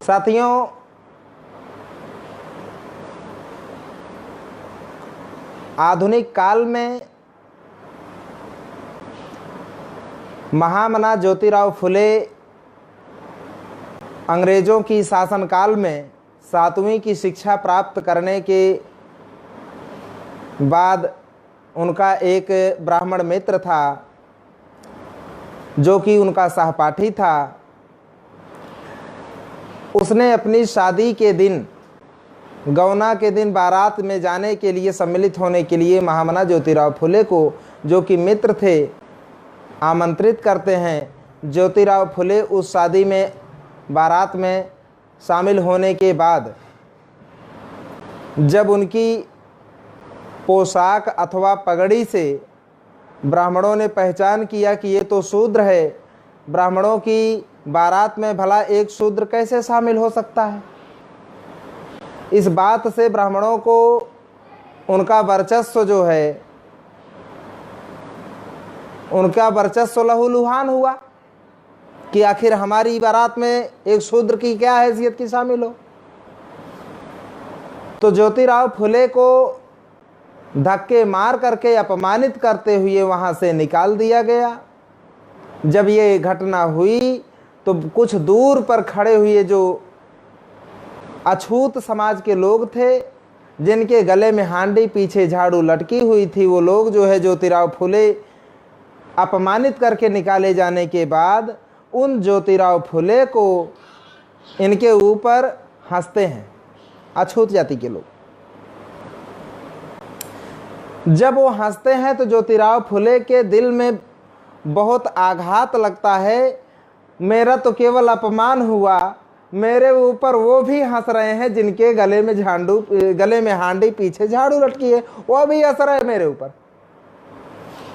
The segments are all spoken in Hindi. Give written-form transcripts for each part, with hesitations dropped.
साथियों, आधुनिक काल में महामना ज्योतिराव फुले अंग्रेज़ों की शासनकाल में 7वीं की शिक्षा प्राप्त करने के बाद उनका एक ब्राह्मण मित्र था जो कि उनका सहपाठी था। उसने अपनी शादी के दिन, गौना के दिन बारात में जाने के लिए, सम्मिलित होने के लिए महामना ज्योतिराव फुले को, जो कि मित्र थे, आमंत्रित करते हैं। ज्योतिराव फुले उस शादी में, बारात में शामिल होने के बाद जब उनकी पोशाक अथवा पगड़ी से ब्राह्मणों ने पहचान किया कि ये तो शूद्र है, ब्राह्मणों की बारात में भला एक शूद्र कैसे शामिल हो सकता है, इस बात से ब्राह्मणों को उनका वर्चस्व जो है, उनका वर्चस्व लहूलुहान हुआ कि आखिर हमारी बारात में एक शूद्र की क्या हैसियत की शामिल हो। तो ज्योतिराव फुले को धक्के मार करके, अपमानित करते हुए वहां से निकाल दिया गया। जब ये घटना हुई तो कुछ दूर पर खड़े हुए जो अछूत समाज के लोग थे, जिनके गले में हांडी, पीछे झाड़ू लटकी हुई थी, वो लोग जो है ज्योतिराव फुले अपमानित करके निकाले जाने के बाद उन ज्योतिराव फुले को इनके ऊपर हंसते हैं, अछूत जाति के लोग। जब वो हंसते हैं तो ज्योतिराव फुले के दिल में बहुत आघात लगता है। मेरा तो केवल अपमान हुआ, मेरे ऊपर वो भी हंस रहे हैं जिनके गले में हांडी, पीछे झाड़ू लटकी है, वो भी हंस रहे हैं मेरे ऊपर।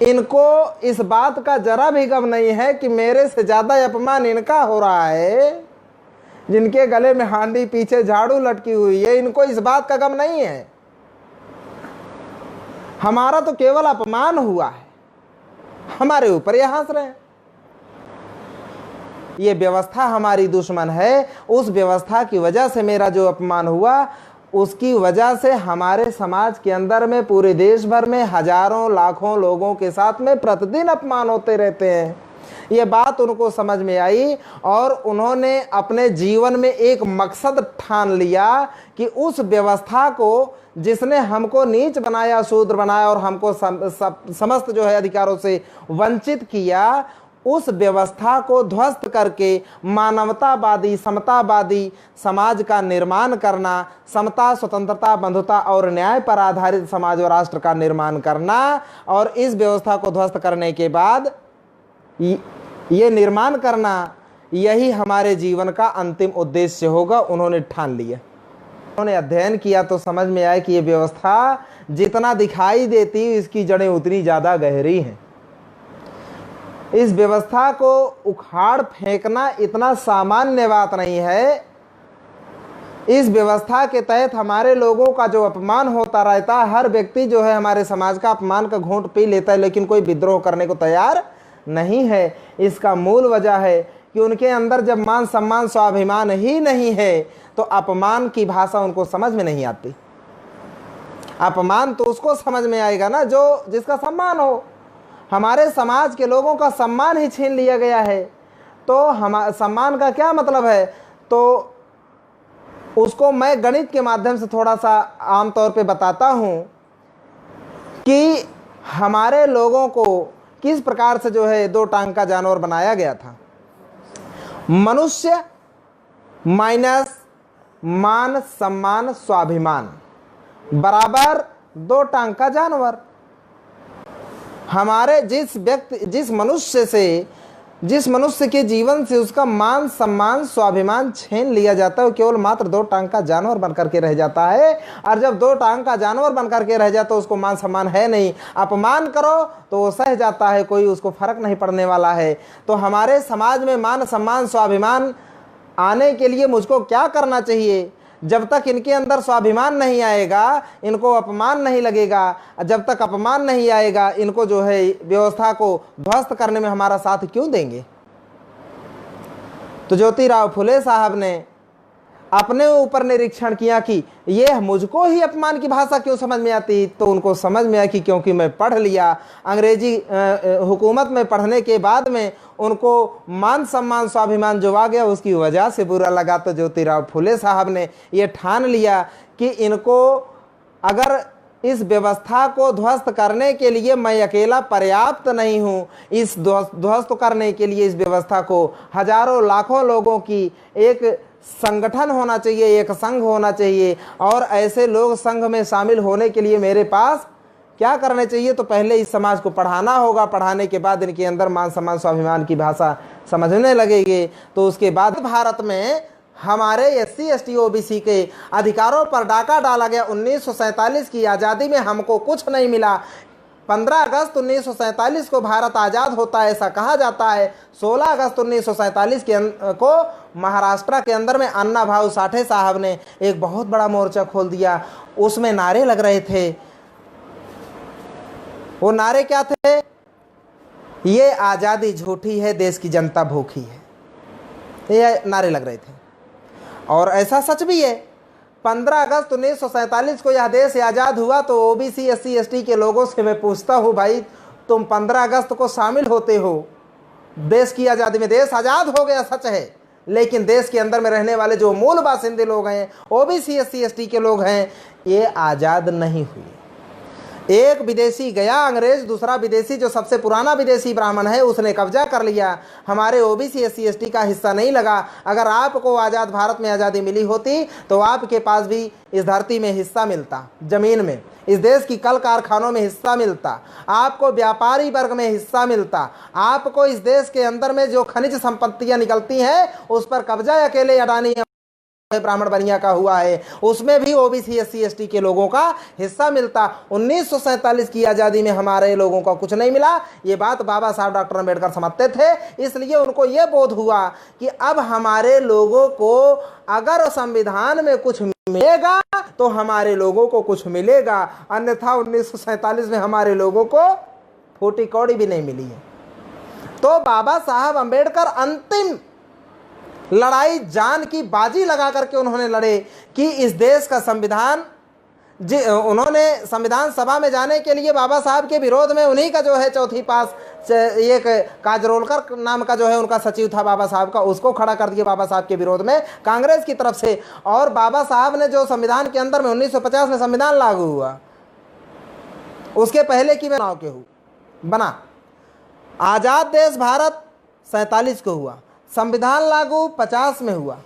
इनको इस बात का जरा भी गम नहीं है कि मेरे से ज्यादा अपमान इनका हो रहा है, जिनके गले में हांडी, पीछे झाड़ू लटकी हुई है। इनको इस बात का गम नहीं है, हमारा तो केवल अपमान हुआ है, हमारे ऊपर ये हंस रहे हैं। ये व्यवस्था हमारी दुश्मन है, उस व्यवस्था की वजह से मेरा जो अपमान हुआ, उसकी वजह से हमारे समाज के अंदर में, पूरे देश भर में हजारों लाखों लोगों के साथ में प्रतिदिन अपमान होते रहते हैं। ये बात उनको समझ में आई और उन्होंने अपने जीवन में एक मकसद ठान लिया कि उस व्यवस्था को, जिसने हमको नीच बनाया, शूद्र बनाया और हमको समस्त जो है अधिकारों से वंचित किया, उस व्यवस्था को ध्वस्त करके मानवतावादी, समतावादी समाज का निर्माण करना, समता, स्वतंत्रता, बंधुता और न्याय पर आधारित समाज और राष्ट्र का निर्माण करना। और इस व्यवस्था को ध्वस्त करने के बाद ये निर्माण करना, यही हमारे जीवन का अंतिम उद्देश्य होगा, उन्होंने ठान लिया। उन्होंने अध्ययन किया तो समझ में आया कि ये व्यवस्था जितना दिखाई देती, इसकी जड़ें उतनी ज़्यादा गहरी हैं। इस व्यवस्था को उखाड़ फेंकना इतना सामान्य बात नहीं है। इस व्यवस्था के तहत हमारे लोगों का जो अपमान होता रहता है, हर व्यक्ति जो है हमारे समाज का अपमान का घूंट पी लेता है, लेकिन कोई विद्रोह करने को तैयार नहीं है। इसका मूल वजह है कि उनके अंदर जब मान सम्मान, स्वाभिमान ही नहीं है, तो अपमान की भाषा उनको समझ में नहीं आती। अपमान तो उसको समझ में आएगा ना जो, जिसका सम्मान हो। हमारे समाज के लोगों का सम्मान ही छीन लिया गया है, तो हम सम्मान का क्या मतलब है, तो उसको मैं गणित के माध्यम से थोड़ा सा आमतौर पे बताता हूं कि हमारे लोगों को किस प्रकार से जो है 2 टांग का जानवर बनाया गया था। मनुष्य माइनस मान, सम्मान, स्वाभिमान बराबर 2 टांग का जानवर। हमारे जिस मनुष्य के जीवन से उसका मान, सम्मान, स्वाभिमान छीन लिया जाता है, वो केवल मात्र 2 टांग का जानवर बनकर के रह जाता है। और जब 2 टांग का जानवर बनकर के रह जाता है, उसको मान सम्मान है नहीं। अपमान करो तो वो सह जाता है, कोई उसको फर्क नहीं पड़ने वाला है। तो हमारे समाज में मान, सम्मान, स्वाभिमान आने के लिए मुझको क्या करना चाहिए? जब तक इनके अंदर स्वाभिमान नहीं आएगा, इनको अपमान नहीं लगेगा। जब तक अपमान नहीं आएगा, इनको जो है व्यवस्था को ध्वस्त करने में हमारा साथ क्यों देंगे? तो ज्योतिराव फुले साहब ने अपने ऊपर निरीक्षण किया कि ये मुझको ही अपमान की भाषा क्यों समझ में आती, तो उनको समझ में आया कि क्योंकि मैं पढ़ लिया अंग्रेजी हुकूमत में पढ़ने के बाद में उनको मान सम्मान स्वाभिमान जो आ गया उसकी वजह से बुरा लगा। तो ज्योतिराव फुले साहब ने ये ठान लिया कि इनको अगर इस व्यवस्था को ध्वस्त करने के लिए मैं अकेला पर्याप्त नहीं हूं, इस ध्वस्त करने के लिए इस व्यवस्था को हजारों लाखों लोगों की एक संगठन होना चाहिए, एक संघ होना चाहिए। और ऐसे लोग संघ में शामिल होने के लिए मेरे पास क्या करने चाहिए, तो पहले इस समाज को पढ़ाना होगा, पढ़ाने के बाद इनके अंदर मान सम्मान स्वाभिमान की भाषा समझने लगेगी। तो उसके बाद भारत में हमारे SC ST OBC के अधिकारों पर डाका डाला गया। 1947 की आज़ादी में हमको कुछ नहीं मिला। 15 अगस्त 1947 को भारत आज़ाद होता है ऐसा कहा जाता है। 16 अगस्त 1947 को महाराष्ट्र के अंदर में अन्ना भाऊ साठे साहब ने एक बहुत बड़ा मोर्चा खोल दिया। उसमें नारे लग रहे थे। वो नारे क्या थे? ये आज़ादी झूठी है, देश की जनता भूखी है, ये नारे लग रहे थे। और ऐसा सच भी है। 15 अगस्त 1947 को यह देश आज़ाद हुआ तो OBC SC ST के लोगों से मैं पूछता हूँ, भाई तुम 15 अगस्त को शामिल होते हो देश की आज़ादी में? देश आज़ाद हो गया सच है, लेकिन देश के अंदर में रहने वाले जो मूल बासिंदे लोग हैं, OBC SC ST के लोग हैं, ये आज़ाद नहीं हुए। एक विदेशी गया अंग्रेज, दूसरा विदेशी जो सबसे पुराना विदेशी ब्राह्मण है उसने कब्जा कर लिया, हमारे OBC SC ST का हिस्सा नहीं लगा। अगर आपको आज़ाद भारत में आज़ादी मिली होती तो आपके पास भी इस धरती में हिस्सा मिलता, जमीन में, इस देश की कल कारखानों में हिस्सा मिलता, आपको व्यापारी वर्ग में हिस्सा मिलता, आपको इस देश के अंदर में जो खनिज संपत्तियां निकलती हैं उस पर कब्जा अकेले अडानी ब्राह्मण बनिया का हुआ है, उसमें भी OBC SC ST के लोगों का हिस्सा मिलता। 1947 की आज़ादी में हमारे लोगों को कुछ नहीं मिला। ये बात बाबा साहब डॉक्टर अम्बेडकर समझते थे, इसलिए उनको ये बोध हुआ कि अब हमारे लोगों को अगर संविधान में कुछ मिलेगा तो हमारे लोगों को कुछ मिलेगा, अन्यथा 1947 में हमारे लोगों को फूटी कौड़ी भी नहीं मिली है। तो बाबा साहब अम्बेडकर अंतिम लड़ाई जान की बाजी लगा करके उन्होंने लड़े कि इस देश का संविधान, उन्होंने संविधान सभा में जाने के लिए बाबा साहब के विरोध में उन्हीं का जो है चौथी पास एक काजरोलकर नाम का जो है उनका सचिव था बाबा साहब का, उसको खड़ा कर दिया बाबा साहब के विरोध में कांग्रेस की तरफ से। और बाबा साहब ने जो संविधान के अंदर में 1950 में संविधान लागू हुआ, उसके पहले की चुनाव के बना। आज़ाद देश भारत 47 को हुआ, संविधान लागू 50 में हुआ,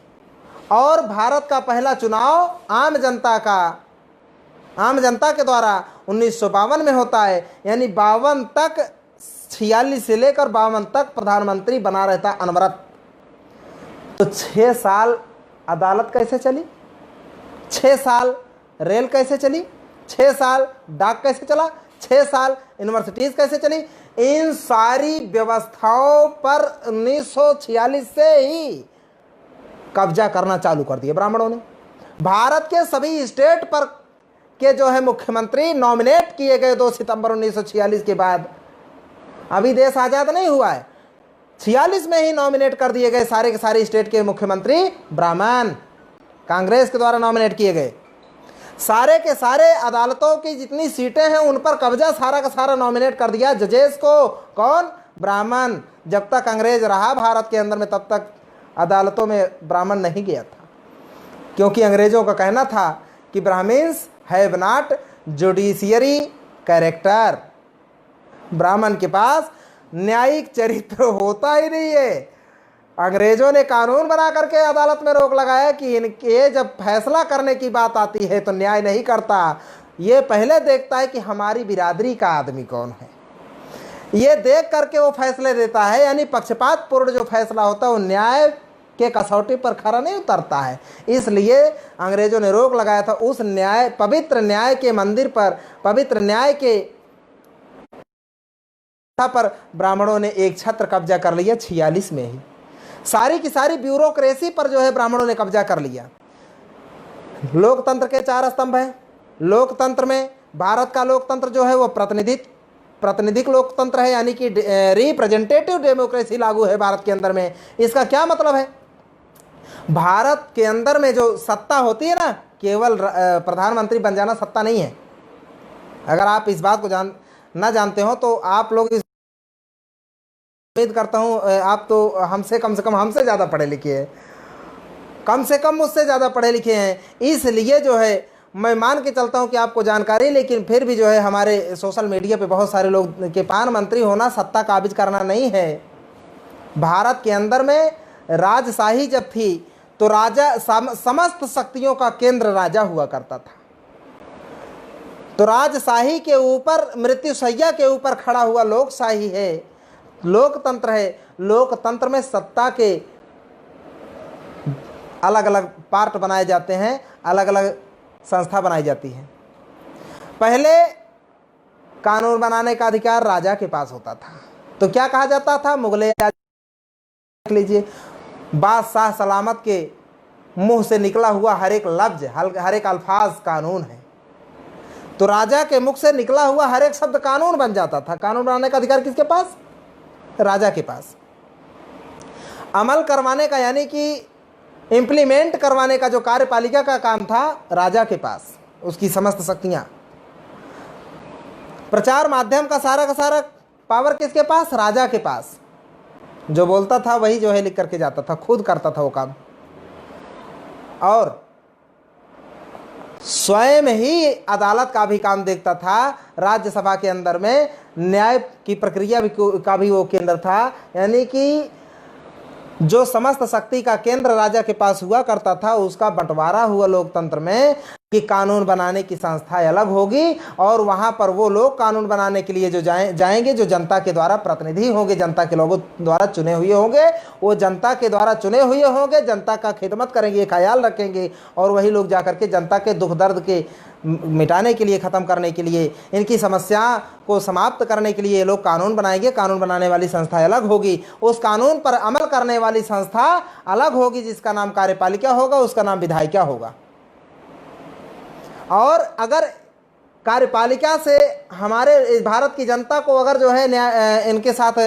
और भारत का पहला चुनाव आम जनता के द्वारा 1952 में होता है। यानी 52 तक, 46 से लेकर 52 तक प्रधानमंत्री बना रहता अनवरत। तो 6 साल अदालत कैसे चली, 6 साल रेल कैसे चली, 6 साल डाक कैसे चला, 6 साल यूनिवर्सिटीज कैसे चली? इन सारी व्यवस्थाओं पर 1946 से ही कब्जा करना चालू कर दिया ब्राह्मणों ने। भारत के सभी स्टेट पर के जो है मुख्यमंत्री नॉमिनेट किए गए 2 सितंबर 1946 के बाद। अभी देश आज़ाद नहीं हुआ है, 46 में ही नॉमिनेट कर दिए गए सारे के सारे स्टेट के मुख्यमंत्री ब्राह्मण, कांग्रेस के द्वारा नॉमिनेट किए गए। सारे के सारे अदालतों की जितनी सीटें हैं उन पर कब्जा सारा का सारा नॉमिनेट कर दिया जजेस को, कौन? ब्राह्मण। जब तक अंग्रेज रहा भारत के अंदर में तब तक अदालतों में ब्राह्मण नहीं गया था, क्योंकि अंग्रेजों का कहना था कि Brahmins have not judiciary character, ब्राह्मण के पास न्यायिक चरित्र होता ही नहीं है। अंग्रेजों ने कानून बना करके अदालत में रोक लगाया कि इनके जब फैसला करने की बात आती है तो न्याय नहीं करता, ये पहले देखता है कि हमारी बिरादरी का आदमी कौन है, ये देख करके वो फैसले देता है। यानी पक्षपात पूर्ण जो फैसला होता है वो न्याय के कसौटी पर खरा नहीं उतरता है। इसलिए अंग्रेजों ने रोक लगाया था उस न्याय, पवित्र न्याय के मंदिर पर, पवित्र न्याय के पर ब्राह्मणों ने एक छत्र कब्जा कर लिया 46 में ही। सारी की सारी ब्यूरोक्रेसी पर जो है ब्राह्मणों ने कब्जा कर लिया। लोकतंत्र के 4 स्तंभ हैं। लोकतंत्र में भारत का लोकतंत्र जो है वो प्रातिनिधिक लोकतंत्र है, यानी कि रिप्रेजेंटेटिव डेमोक्रेसी लागू है भारत के अंदर में। इसका क्या मतलब है? भारत के अंदर में जो सत्ता होती है ना, केवल प्रधानमंत्री बन जाना सत्ता नहीं है। अगर आप इस बात को ना जानते हो तो आप लोग उम्मीद करता हूँ आप तो हमसे कम से कम हमसे ज़्यादा पढ़े लिखे हैं, कम से कम मुझसे ज़्यादा पढ़े लिखे हैं, इसलिए जो है मैं मान के चलता हूँ कि आपको जानकारी। लेकिन फिर भी जो है हमारे सोशल मीडिया पे बहुत सारे लोग के प्रधानमंत्री होना सत्ता काबिज करना नहीं है। भारत के अंदर में राजशाही जब थी तो राजा समस्त शक्तियों का केंद्र राजा हुआ करता था। तो राजशाही के ऊपर, मृत्युशैया के ऊपर खड़ा हुआ लोकशाही है, लोकतंत्र है। लोकतंत्र में सत्ता के अलग अलग पार्ट बनाए जाते हैं, अलग अलग संस्था बनाई जाती है। पहले कानून बनाने का अधिकार राजा के पास होता था, तो क्या कहा जाता था, मुगले लीजिए, बादशाह सलामत के मुंह से निकला हुआ हर एक लफ्ज, हर एक अल्फाज कानून है। तो राजा के मुख से निकला हुआ हर एक शब्द कानून बन जाता था। कानून बनाने का अधिकार किसके पास, राजा के पास। अमल करवाने का यानी कि इम्प्लीमेंट करवाने का जो कार्यपालिका का काम था, राजा के पास, उसकी समस्त शक्तियां। प्रचार माध्यम का सारा पावर किसके पास, राजा के पास। जो बोलता था वही जो है लिख करके जाता था, खुद करता था वो काम। और स्वयं ही अदालत का भी काम देखता था। राज्यसभा के अंदर में न्याय की प्रक्रिया का भी वो केंद्र था, यानी कि जो समस्त शक्ति का केंद्र राजा के पास हुआ करता था, उसका बंटवारा हुआ लोकतंत्र में कि कानून बनाने की संस्था अलग होगी और वहां पर वो लोग कानून बनाने के लिए जो जाएंगे जो जनता के द्वारा प्रतिनिधि होंगे, जनता के लोगों द्वारा चुने हुए होंगे, वो जनता के द्वारा चुने हुए होंगे, जनता का खिदमत करेंगे, ख्याल रखेंगे, और वही लोग जाकर के जनता के दुख दर्द के मिटाने के लिए, ख़त्म करने के लिए, इनकी समस्या को समाप्त करने के लिए ये लोग कानून बनाएंगे। कानून बनाने वाली संस्था अलग होगी, उस कानून पर अमल करने वाली संस्था अलग होगी, जिसका नाम कार्यपालिका होगा, उसका नाम विधायिका होगा। और अगर कार्यपालिका से हमारे भारत की जनता को अगर जो है न्याय, इनके साथ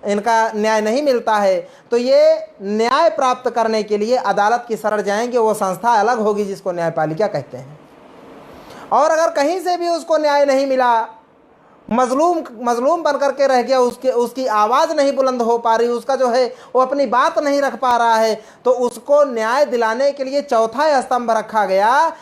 इनका न्याय नहीं मिलता है, तो ये न्याय प्राप्त करने के लिए अदालत की शरण जाएंगे, वो संस्था अलग होगी जिसको न्यायपालिका कहते हैं। और अगर कहीं से भी उसको न्याय नहीं मिला, मजलूम बन करके रह गया, उसकी आवाज़ नहीं बुलंद हो पा रही, उसका जो है वो अपनी बात नहीं रख पा रहा है, तो उसको न्याय दिलाने के लिए चौथा स्तंभ रखा गया,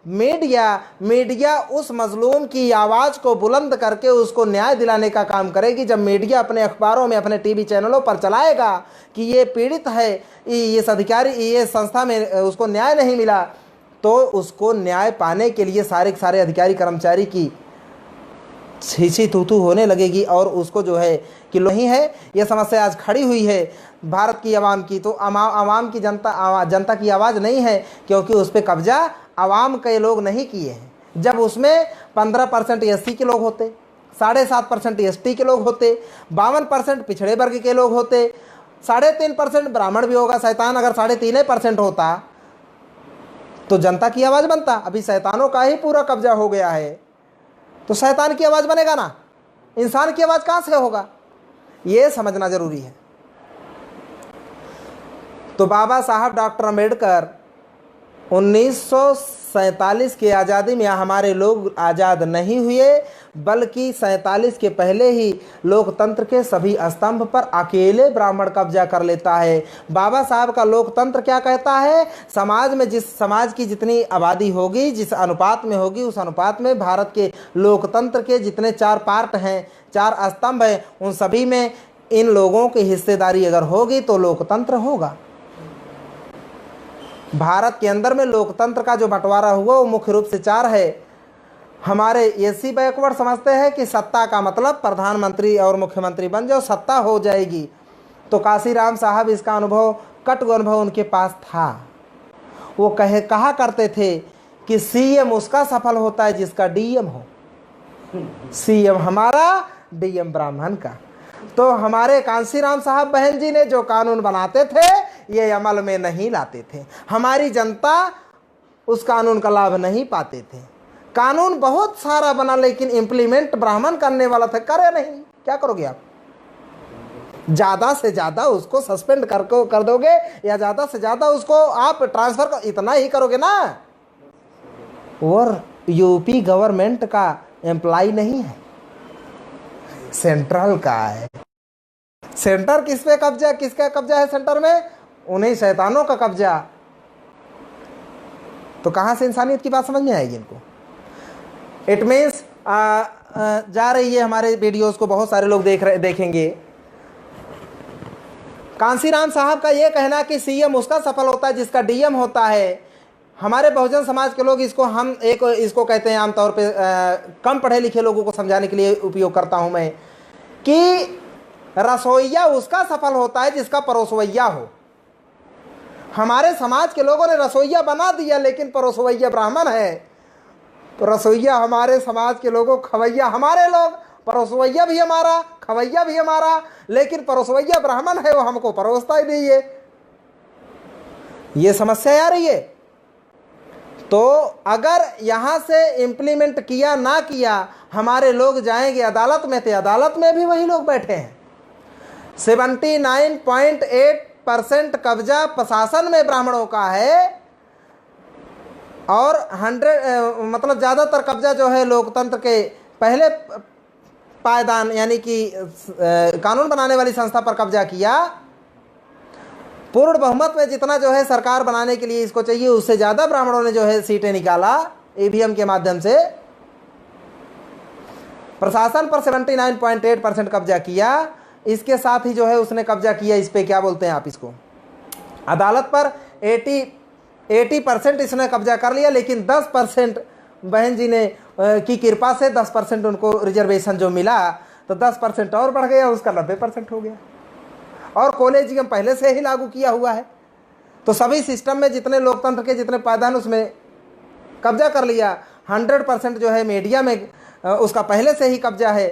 मीडिया उस मजलूम की आवाज़ को बुलंद करके उसको न्याय दिलाने का काम करेगी। जब मीडिया अपने अखबारों में, अपने टीवी चैनलों पर चलाएगा कि ये पीड़ित है, इस अधिकारी, ये संस्था में उसको न्याय नहीं मिला, तो उसको न्याय पाने के लिए सारे अधिकारी कर्मचारी की छीछी तूतू होने लगेगी, और उसको जो है कि नहीं है, ये समस्या आज खड़ी हुई है भारत की आवाम की, तो आवाम की जनता की आवाज़ नहीं है, क्योंकि उस पर कब्जा आवाम के लोग नहीं किए हैं। जब उसमें 15% SC के लोग होते, 7.5% ST के लोग होते, 52% पिछड़े वर्ग के लोग होते, 3.5% ब्राह्मण भी होगा, शैतान अगर 3.5% होता तो जनता की आवाज़ बनता। अभी शैतानों का ही पूरा कब्जा हो गया है, तो शैतान की आवाज़ बनेगा ना, इंसान की आवाज़ कहाँ से होगा, ये समझना जरूरी है। तो बाबा साहब डॉक्टर अम्बेडकर 1947 की आज़ादी में हमारे लोग आज़ाद नहीं हुए, बल्कि 47 के पहले ही लोकतंत्र के सभी स्तंभ पर अकेले ब्राह्मण कब्जा कर लेता है। बाबा साहब का लोकतंत्र क्या कहता है, समाज की जितनी आबादी होगी, जिस अनुपात में होगी, उस अनुपात में भारत के लोकतंत्र के जितने 4 पार्ट हैं, 4 स्तंभ हैं, उन सभी में इन लोगों की हिस्सेदारी अगर होगी तो लोकतंत्र होगा। भारत के अंदर में लोकतंत्र का जो बंटवारा हुआ वो मुख्य रूप से 4 है। हमारे SC बैकवर्ड समझते हैं कि सत्ता का मतलब प्रधानमंत्री और मुख्यमंत्री बन जाओ, सत्ता हो जाएगी। तो काशीराम साहब इसका कटु अनुभव उनके पास था। वो कहा करते थे कि CM उसका सफल होता है जिसका DM हो, CM हमारा, DM ब्राह्मण का। तो हमारे कांसीराम साहब बहन जी ने जो कानून बनाते थे ये अमल में नहीं लाते थे, हमारी जनता उस कानून का लाभ नहीं पाते थे। कानून बहुत सारा बना, लेकिन इम्प्लीमेंट ब्राह्मण करने वाला था, करे नहीं, क्या करोगे आप। ज़्यादा से ज़्यादा उसको सस्पेंड कर दोगे, या ज़्यादा से ज़्यादा उसको आप ट्रांसफ़र इतना ही करोगे ना। और यूपी गवर्नमेंट का एम्प्लॉय नहीं है, सेंट्रल का है। सेंटर किस पे कब्जा, किसका कब्जा है सेंटर में? उन्हीं शैतानों का कब्जा। तो कहाँ से इंसानियत की बात समझ में आएगी इनको? इट मीन्स जा रही है, हमारे वीडियोस को बहुत सारे लोग देखेंगे। कांसीराम साहब का ये कहना कि सीएम उसका सफल होता है जिसका डीएम होता है। हमारे बहुजन समाज के लोग इसको कहते हैं, आमतौर पे कम पढ़े लिखे लोगों को समझाने के लिए उपयोग करता हूं मैं, कि रसोइया उसका सफल होता है जिसका परोसवैया हो। हमारे समाज के लोगों ने रसोइया बना दिया, लेकिन परोसवैया ब्राह्मण है। तो रसोइया हमारे समाज के लोगों, खवैया हमारे लोग, परोसवैया भी हमारा, खवैया भी हमारा, लेकिन परोसवैया ब्राह्मण है, वो हमको परोसता ही नहीं है। ये समस्या आ रही है। तो अगर यहाँ से इम्प्लीमेंट किया ना किया, हमारे लोग जाएंगे अदालत में, तो अदालत में भी वही लोग बैठे हैं। 79.8% कब्जा प्रशासन में ब्राह्मणों का है, और 100 मतलब ज़्यादातर कब्जा जो है लोकतंत्र के पहले पायदान यानी कि कानून बनाने वाली संस्था पर कब्जा किया। पूर्ण बहुमत में जितना जो है सरकार बनाने के लिए इसको चाहिए, उससे ज़्यादा ब्राह्मणों ने जो है सीटें निकाला ईवीएम के माध्यम से। प्रशासन पर 79.8% कब्जा किया। इसके साथ ही जो है उसने कब्जा किया, इस पे क्या बोलते हैं आप इसको, अदालत पर 80% इसने कब्जा कर लिया। लेकिन 10% बहन जी ने की कृपा से 10% उनको रिजर्वेशन जो मिला, तो 10% और बढ़ गया, उसका 90% हो गया। और कॉलेजियम पहले से ही लागू किया हुआ है। तो सभी सिस्टम में जितने लोकतंत्र के जितने पायदान उसमें कब्जा कर लिया। 100% जो है मीडिया में उसका पहले से ही कब्जा है।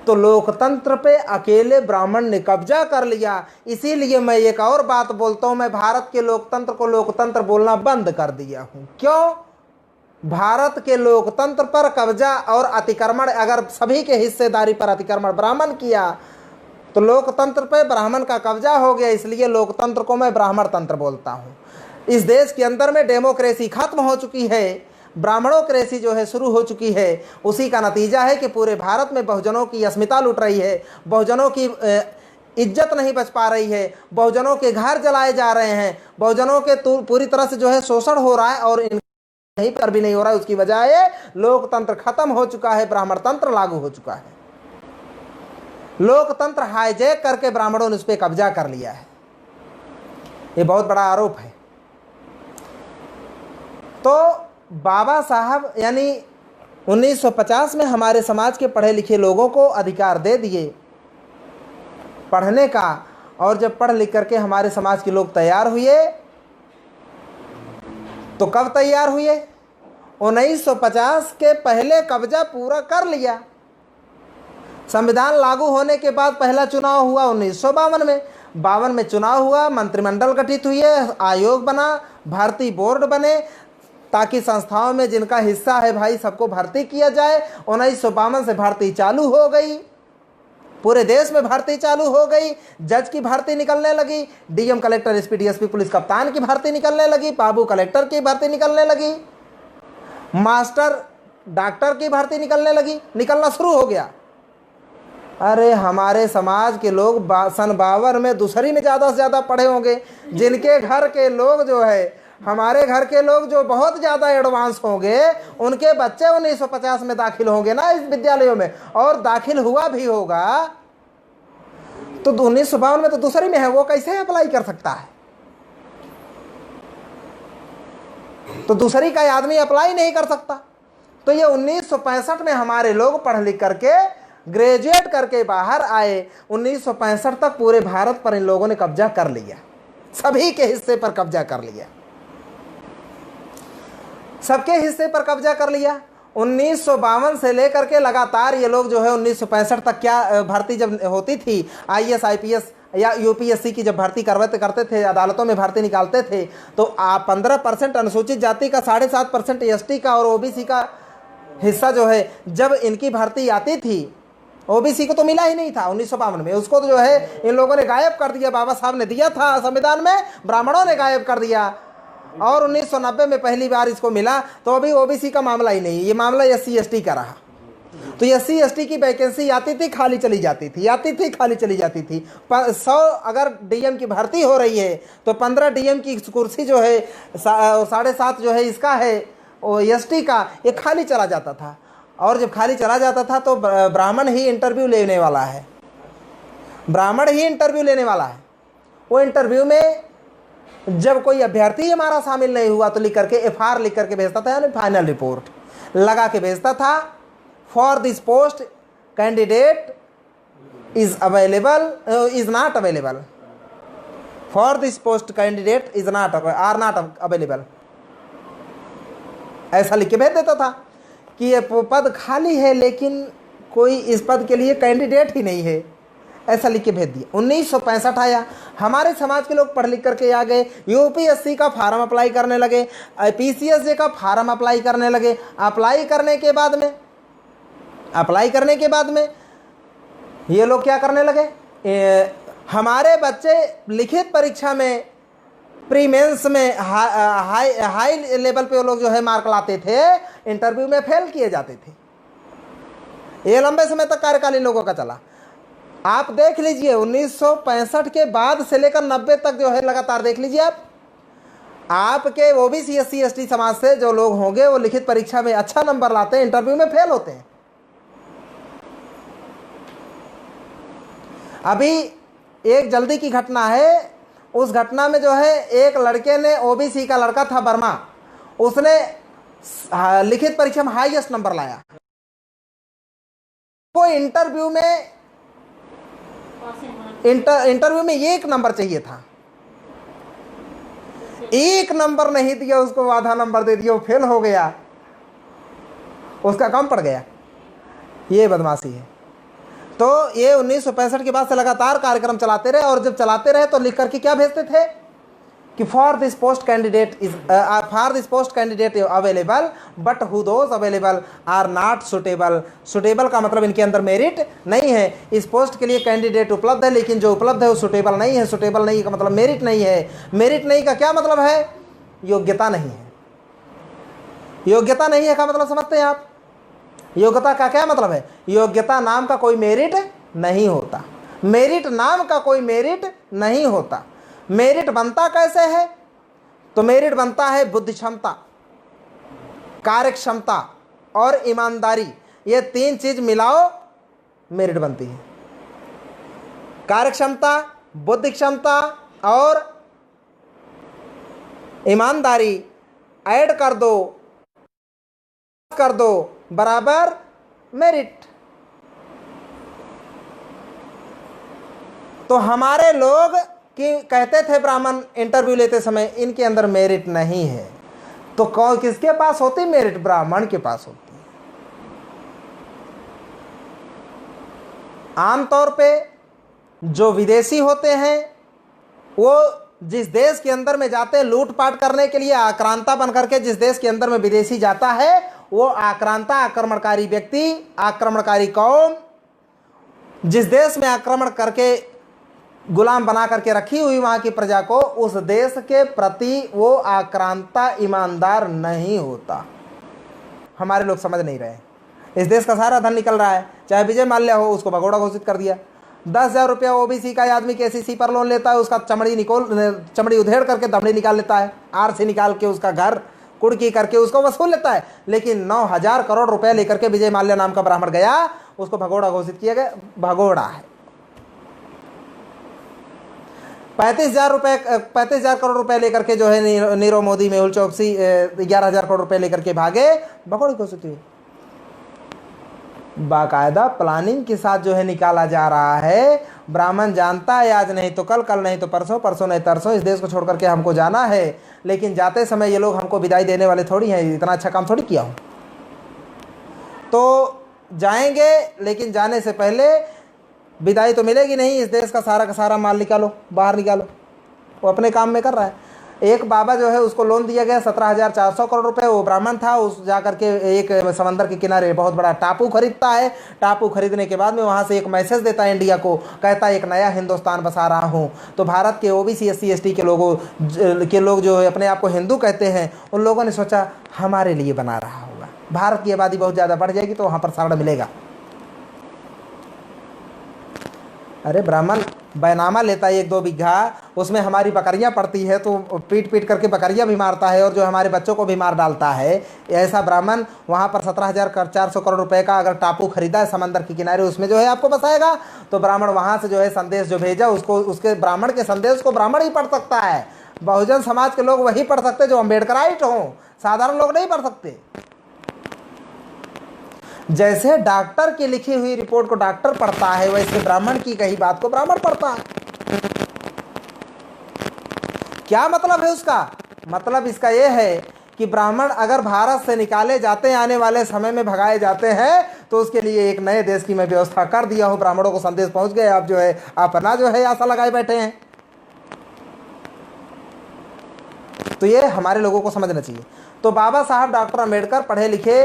तो लोकतंत्र पे अकेले ब्राह्मण ने कब्जा कर लिया। इसीलिए मैं एक और बात बोलता हूं, मैं भारत के लोकतंत्र को लोकतंत्र बोलना बंद कर दिया हूं। क्यों? भारत के लोकतंत्र पर कब्जा और अतिक्रमण, अगर सभी के हिस्सेदारी पर अतिक्रमण ब्राह्मण किया, तो लोकतंत्र पे ब्राह्मण का कब्जा हो गया। इसलिए लोकतंत्र को मैं ब्राह्मण तंत्र बोलता हूँ। इस देश के अंदर में डेमोक्रेसी खत्म हो चुकी है, ब्राह्मणोक्रेसी जो है शुरू हो चुकी है। उसी का नतीजा है कि पूरे भारत में बहुजनों की अस्मिता लुट रही है, बहुजनों की इज्जत नहीं बच पा रही है, बहुजनों के घर जलाए जा रहे हैं, बहुजनों के पूरी तरह से जो है शोषण हो रहा है, और कहीं पर भी नहीं हो रहा है। उसकी वजह है लोकतंत्र खत्म हो चुका है, ब्राह्मण तंत्र लागू हो चुका है। लोकतंत्र हाईजैक करके ब्राह्मणों ने उस पर कब्जा कर लिया है। ये बहुत बड़ा आरोप है। तो बाबा साहब यानी 1950 में हमारे समाज के पढ़े लिखे लोगों को अधिकार दे दिए पढ़ने का। और जब पढ़ लिख करके हमारे समाज के लोग तैयार हुए, तो कब तैयार हुए? 1950 के पहले कब्जा पूरा कर लिया। संविधान लागू होने के बाद पहला चुनाव हुआ 1952 में। 52 में चुनाव हुआ, मंत्रिमंडल गठित हुई है, आयोग बना, भर्ती बोर्ड बने, ताकि संस्थाओं में जिनका हिस्सा है भाई सबको भर्ती किया जाए। 1952 से भर्ती चालू हो गई, पूरे देश में भर्ती चालू हो गई। जज की भर्ती निकलने लगी, DM, collector, SP, DSP, police कप्तान की भर्ती निकलने लगी, बाबू कलेक्टर की भर्ती निकलने लगी, मास्टर डॉक्टर की भर्ती निकलने लगी, निकलना शुरू हो गया। अरे हमारे समाज के लोग सन 52 में दूसरी में ज़्यादा से ज़्यादा पढ़े होंगे। जिनके घर के लोग जो है, हमारे घर के लोग जो बहुत ज़्यादा एडवांस होंगे, उनके बच्चे 1950 में दाखिल होंगे ना इस विद्यालयों में, और दाखिल हुआ भी होगा। तो 1952 में तो दूसरी में है, वो कैसे अप्लाई कर सकता है? तो दूसरी का आदमी अप्लाई नहीं कर सकता। तो ये 1965 में हमारे लोग पढ़ लिख करके ग्रेजुएट करके बाहर आए। 1965 तक पूरे भारत पर इन लोगों ने कब्जा कर लिया, सभी के हिस्से पर कब्जा कर लिया, सबके हिस्से पर कब्जा कर लिया। 1952 से लेकर के लगातार ये लोग जो है 1965 तक क्या भर्ती जब होती थी, आईएएस, आईपीएस या यूपीएससी की जब भर्ती करते थे, अदालतों में भर्ती निकालते थे, तो 15% अनुसूचित जाति का, 7.5% एसटी का और ओबीसी का हिस्सा जो है, जब इनकी भर्ती आती थी ओबीसी को तो मिला ही नहीं था 1952 में, उसको तो जो है इन लोगों ने गायब कर दिया, बाबा साहब ने दिया था संविधान में, ब्राह्मणों ने गायब कर दिया, और 1990 में पहली बार इसको मिला। तो अभी ओबीसी का मामला ही नहीं, ये मामला एससी एसटी का रहा। तो एससी एसटी की वैकेंसी आती थी खाली चली जाती थी, आती थी खाली चली जाती थी। 100 अगर डीएम की भर्ती हो रही है तो 15 डीएम की कुर्सी जो है 7.5 जो है इसका है वो एसटी का, ये खाली चला जाता था। और जब खाली चला जाता था तो ब्राह्मण ही इंटरव्यू लेने वाला है, ब्राह्मण ही इंटरव्यू लेने वाला है। वो इंटरव्यू में जब कोई अभ्यर्थी हमारा शामिल नहीं हुआ तो लिख करके एफआर लिख करके भेजता था, यानी फाइनल रिपोर्ट लगा के भेजता था। For this post candidate is available, is not available, for this post candidate is not or not available, ऐसा लिख के भेज देता था कि ये पद खाली है लेकिन कोई इस पद के लिए कैंडिडेट ही नहीं है, ऐसा लिख के भेज दिया। 1965 आया, हमारे समाज के लोग पढ़ लिख करके आ गए, यूपीएससी का फार्म अप्लाई करने लगे, पीसीएसजे का फार्म अप्लाई करने लगे। अप्लाई करने के बाद में ये लोग क्या करने लगे, हमारे बच्चे लिखित परीक्षा में प्री मेंस में हाई लेवल पे वो लोग जो है मार्क लाते थे, इंटरव्यू में फेल किए जाते थे। ये लंबे समय तक कार्यकाल इन लोगों का चला। आप देख लीजिए 1965 के बाद से लेकर 90 तक जो है लगातार देख लीजिए आप, आपके ओबीसी एससी एसटी समाज से जो लोग होंगे वो लिखित परीक्षा में अच्छा नंबर लाते हैं, इंटरव्यू में फेल होते हैं। अभी एक जल्दी की घटना है, उस घटना में जो है एक लड़के ने, ओबीसी का लड़का था वर्मा, उसने लिखित परीक्षा में हाईएस्ट नंबर लाया। को इंटरव्यू में 1 नंबर चाहिए था, 1 नंबर नहीं दिया उसको, आधा नंबर दे दिया, वो फेल हो गया, उसका कम पड़ गया। ये बदमाशी है। तो ये 1965 के बाद से लगातार कार्यक्रम चलाते रहे, और जब चलाते रहे तो लिख करके क्या भेजते थे कि for this post candidate available but who those available are not suitable. Suitable का मतलब इनके अंदर मेरिट नहीं है, इस पोस्ट के लिए कैंडिडेट उपलब्ध है लेकिन जो उपलब्ध है वो सुटेबल नहीं है। सुटेबल नहीं का मतलब मेरिट नहीं है। मेरिट नहीं का क्या मतलब है, योग्यता नहीं है। योग्यता नहीं है का मतलब समझते हैं आप, योग्यता का क्या मतलब है, योग्यता नाम का कोई मेरिट नहीं होता, मेरिट नाम का कोई मेरिट नहीं होता। मेरिट बनता कैसे है, तो मेरिट बनता है बुद्धि क्षमता, कार्य क्षमता और ईमानदारी, ये 3 चीज मिलाओ मेरिट बनती है। कार्य क्षमता, बुद्धि क्षमता और ईमानदारी ऐड कर दो बराबर मेरिट। तो हमारे लोग कि कहते थे ब्राह्मण इंटरव्यू लेते समय इनके अंदर मेरिट नहीं है, तो कौन किसके पास होती मेरिट, ब्राह्मण के पास होती। आमतौर पे जो विदेशी होते हैं वो जिस देश के अंदर में जाते हैं लूटपाट करने के लिए, आक्रांता बन करके जिस देश के अंदर में विदेशी जाता है, वो आक्रांता, आक्रमणकारी व्यक्ति, आक्रमणकारी कौम जिस देश में आक्रमण करके गुलाम बना करके रखी हुई वहां की प्रजा को, उस देश के प्रति वो आक्रांता, ईमानदार नहीं होता। हमारे लोग समझ नहीं रहे। इस देश का सारा धन निकल रहा है, चाहे विजय माल्या हो, उसको भगोड़ा घोषित कर दिया। 10,000 रुपया ओबीसी का आदमी केसीसी पर लोन लेता है, उसका चमड़ी उधेड़ करके दमड़ी निकाल लेता है, आरसी निकाल के उसका घर कुड़की करके उसको वसूल लेता है। लेकिन 9,000 करोड़ रुपया लेकर के विजय माल्या नाम का ब्राह्मण गया, उसको भगोड़ा घोषित किया गया। भगोड़ा है। 35,000 करोड़ रुपए लेकर के जो है नीरव मोदी, मेहुल चौकसी 11,000 करोड़ रुपए लेकर के भागे, भगोड़ी घोषित हुई। बाकायदा प्लानिंग के साथ जो है निकाला जा रहा है। ब्राह्मण जानता है आज नहीं तो कल, कल नहीं तो परसों, परसों नहीं तरसों इस देश को छोड़ करके हमको जाना है। लेकिन जाते समय ये लोग हमको विदाई देने वाले थोड़ी हैं, इतना अच्छा काम थोड़ी किया हूँ। तो जाएंगे, लेकिन जाने से पहले विदाई तो मिलेगी नहीं। इस देश का सारा माल निकालो, बाहर निकालो। वो अपने काम में कर रहा है। एक बाबा जो है उसको लोन दिया गया 17,400 करोड़ रुपए। वो ब्राह्मण था, उस जाकर के एक समंदर के किनारे बहुत बड़ा टापू खरीदता है। टापू खरीदने के बाद में वहाँ से एक मैसेज देता है इंडिया को, कहता है एक नया हिंदुस्तान बसा रहा हूँ। तो भारत के ओबीसी SC ST के लोग जो अपने आप को हिंदू कहते हैं, उन लोगों ने सोचा हमारे लिए बना रहा होगा, भारत की आबादी बहुत ज़्यादा बढ़ जाएगी तो वहाँ पर शरण मिलेगा। अरे ब्राह्मण बैनामा लेता है 1-2 बीघा, उसमें हमारी बकरियां पड़ती है तो पीट पीट करके बकरियां भी मारता है और जो हमारे बच्चों को भी मार डालता है। ऐसा ब्राह्मण वहां पर 17,400 करोड़ रुपए का अगर टापू खरीदा है समंदर के किनारे, उसमें जो है आपको बसाएगा। तो ब्राह्मण वहां से जो है संदेश जो भेजा, उसको उसके ब्राह्मण के संदेश को ब्राह्मण ही पढ़ सकता है। बहुजन समाज के लोग वही पढ़ सकते जो अम्बेडकराइट हों, साधारण लोग नहीं पढ़ सकते। जैसे डॉक्टर की लिखी हुई रिपोर्ट को डॉक्टर पढ़ता है, वैसे ब्राह्मण की कही बात को ब्राह्मण पढ़ता है। क्या मतलब है उसका? मतलब इसका यह है कि ब्राह्मण अगर भारत से निकाले जाते हैं, आने वाले समय में भगाए जाते हैं, तो उसके लिए एक नए देश की मैं व्यवस्था कर दिया हूं। ब्राह्मणों को संदेश पहुंच गए, आप जो है अपना जो है आशा लगाए बैठे हैं। तो ये हमारे लोगों को समझना चाहिए। तो बाबा साहब डॉक्टर अम्बेडकर पढ़े लिखे,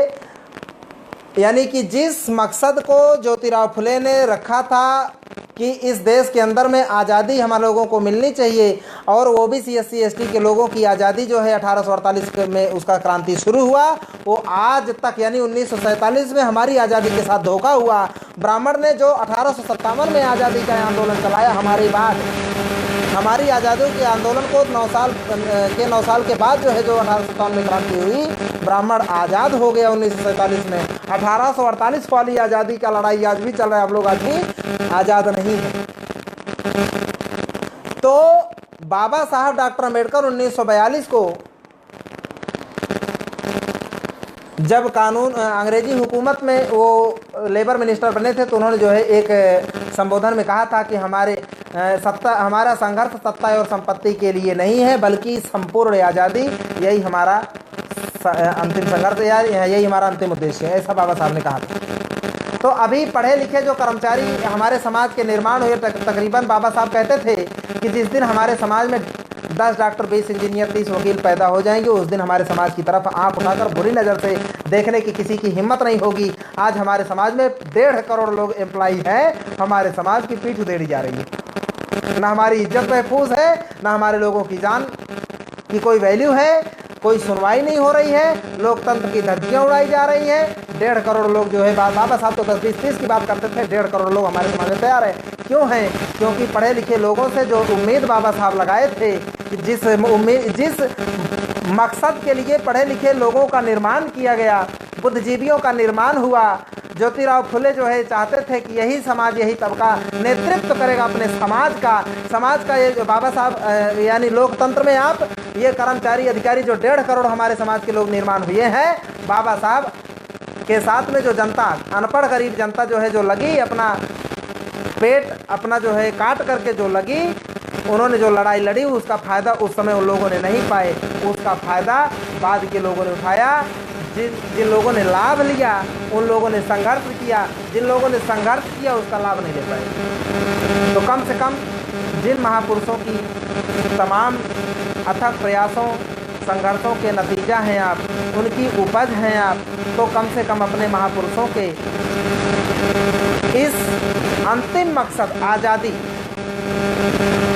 यानी कि जिस मकसद को ज्योतिराव फुले ने रखा था कि इस देश के अंदर में आज़ादी हम लोगों को मिलनी चाहिए, और ओबीसी SC ST के लोगों की आज़ादी जो है 1848 में उसका क्रांति शुरू हुआ, वो आज तक यानी 1947 में हमारी आज़ादी के साथ धोखा हुआ। ब्राह्मण ने जो 1857 में आज़ादी का आंदोलन चलाया, हमारी आज़ादी के आंदोलन को 9 साल के बाद जो है जो 1857 में क्रांति हुई, ब्राह्मण आज़ाद हो गया 1947 में। 1848 वाली आज़ादी का लड़ाई आज भी चल रहा है, आप लोग आज भी आज़ाद नहीं है। तो बाबा साहब डॉक्टर अम्बेडकर 1942 को जब कानून अंग्रेजी हुकूमत में वो लेबर मिनिस्टर बने थे, तो उन्होंने जो है एक संबोधन में कहा था कि हमारा संघर्ष सत्ता और संपत्ति के लिए नहीं है, बल्कि संपूर्ण आज़ादी, यही हमारा अंतिम संघर्ष, यही हमारा अंतिम उद्देश्य है, ऐसा बाबा साहब ने कहा था। तो अभी पढ़े लिखे जो कर्मचारी हमारे समाज के निर्माण हुए, तकरीबन बाबा साहब कहते थे कि जिस दिन हमारे समाज में 10 डॉक्टर, 20 इंजीनियर, 30 वकील पैदा हो जाएंगे, उस दिन हमारे समाज की तरफ आंख उठाकर बुरी नज़र से देखने की किसी की हिम्मत नहीं होगी। आज हमारे समाज में 1.5 करोड़ लोग एम्प्लॉई हैं, हमारे समाज की पीठ उधेड़ी जा रही है। ना हमारी इज्जत महफूज है, ना हमारे लोगों की जान की कोई वैल्यू है, कोई सुनवाई नहीं हो रही है, लोकतंत्र की धज्जियां उड़ाई जा रही हैं। 1.5 करोड़ लोग जो है, बाबा साहब तो 10, 20, 30 की बात करते थे, 1.5 करोड़ लोग हमारे समाज में तैयार है। क्यों है? क्योंकि पढ़े लिखे लोगों से जो उम्मीद बाबा साहब लगाए थे, जिस मकसद के लिए पढ़े लिखे लोगों का निर्माण किया गया, बुद्धिजीवियों का निर्माण हुआ। ज्योतिराव फुले जो है चाहते थे कि यही समाज, यही तबका नेतृत्व करेगा अपने समाज का ये जो बाबा साहब यानी लोकतंत्र में आप ये कर्मचारी अधिकारी जो 1.5 करोड़ हमारे समाज के लोग निर्माण हुए हैं, बाबा साहब के साथ में जो जनता, अनपढ़ गरीब जनता जो है, जो लगी अपना पेट अपना जो है काट करके जो लगी, उन्होंने जो लड़ाई लड़ी, उसका फ़ायदा उस समय उन लोगों ने नहीं पाए, उसका फ़ायदा बाद के लोगों ने उठाया। जिन लोगों ने लाभ लिया, उन लोगों ने संघर्ष किया, जिन लोगों ने संघर्ष किया उसका लाभ नहीं ले पाए। तो कम से कम जिन महापुरुषों की तमाम अथक प्रयासों, संघर्षों के नतीजा हैं आप, उनकी उपज हैं आप, तो कम से कम अपने महापुरुषों के इस अंतिम मकसद आज़ादी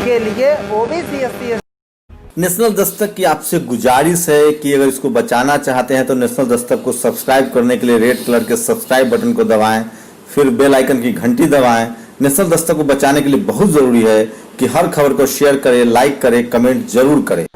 के लिए ओबीसी SC नेशनल दस्तक की आपसे गुजारिश है कि अगर इसको बचाना चाहते हैं तो नेशनल दस्तक को सब्सक्राइब करने के लिए रेड कलर के सब्सक्राइब बटन को दबाएं, फिर बेल आइकन की घंटी दबाएं। नेशनल दस्तक को बचाने के लिए बहुत जरूरी है कि हर खबर को शेयर करें, लाइक करें, कमेंट जरूर करें।